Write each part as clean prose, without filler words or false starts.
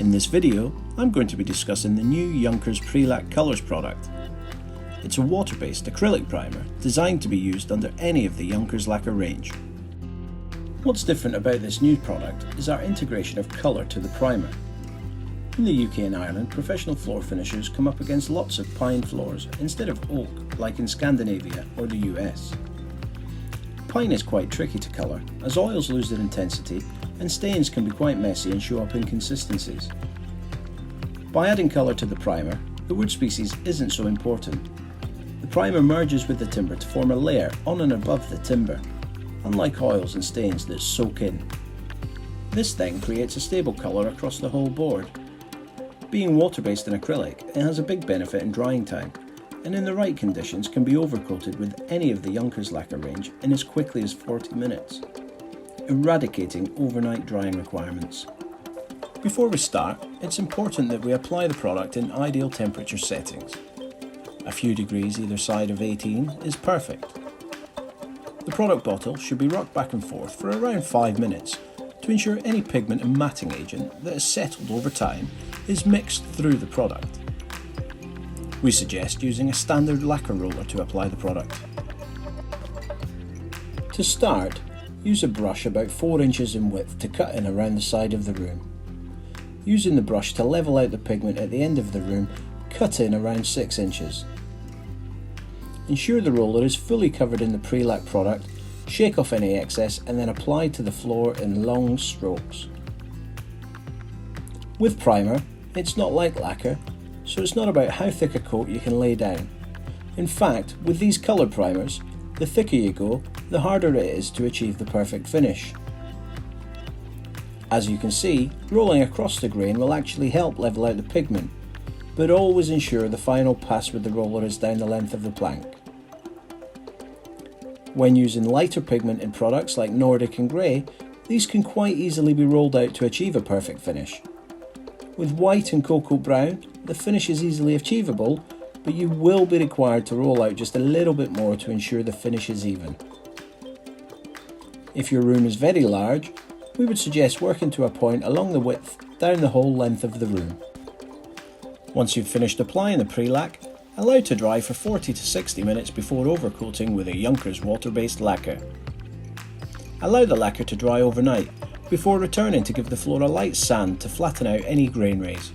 In this video, I'm going to be discussing the new Junckers PreLak Colours product. It's a water-based acrylic primer designed to be used under any of the Junckers lacquer range. What's different about this new product is our integration of colour to the primer. In the UK and Ireland, professional floor finishers come up against lots of pine floors instead of oak like in Scandinavia or the US. Pine is quite tricky to colour as oils lose their intensity and stains can be quite messy and show up inconsistencies. By adding colour to the primer, the wood species isn't so important. The primer merges with the timber to form a layer on and above the timber, unlike oils and stains that soak in. This then creates a stable colour across the whole board. Being water-based and acrylic, it has a big benefit in drying time, and in the right conditions can be overcoated with any of the Junckers lacquer range in as quickly as 40 minutes, eradicating overnight drying requirements. Before we start, it's important that we apply the product in ideal temperature settings. A few degrees either side of 18 is perfect. The product bottle should be rocked back and forth for around 5 minutes to ensure any pigment and matting agent that has settled over time is mixed through the product. We suggest using a standard lacquer roller to apply the product. To start, use a brush about 4 inches in width to cut in around the side of the room. Using the brush to level out the pigment at the end of the room, cut in around 6 inches. Ensure the roller is fully covered in the PreLak product, shake off any excess and then apply to the floor in long strokes. With primer, it's not like lacquer, so it's not about how thick a coat you can lay down. In fact, with these colour primers, the thicker you go, the harder it is to achieve the perfect finish. As you can see, rolling across the grain will actually help level out the pigment, but always ensure the final pass with the roller is down the length of the plank. When using lighter pigment in products like Nordic and Grey, these can quite easily be rolled out to achieve a perfect finish. With white and cocoa brown, the finish is easily achievable, but you will be required to roll out just a little bit more to ensure the finish is even. If your room is very large, we would suggest working to a point along the width down the whole length of the room. Once you've finished applying the PreLak, allow to dry for 40 to 60 minutes before overcoating with a Junckers water-based lacquer. Allow the lacquer to dry overnight before returning to give the floor a light sand to flatten out any grain rays.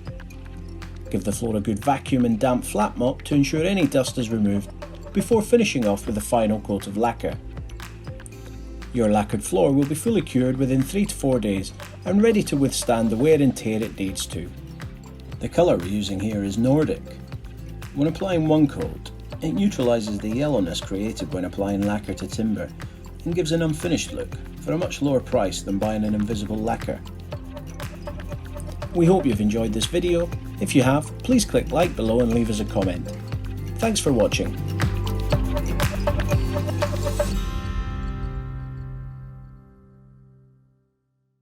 Give the floor a good vacuum and damp flat mop to ensure any dust is removed before finishing off with a final coat of lacquer. Your lacquered floor will be fully cured within 3 to 4 days and ready to withstand the wear and tear it needs to. The colour we're using here is Nordic. When applying one coat, it neutralises the yellowness created when applying lacquer to timber and gives an unfinished look for a much lower price than buying an invisible lacquer. We hope you've enjoyed this video. If you have, please click like below and leave us a comment. Thanks for watching.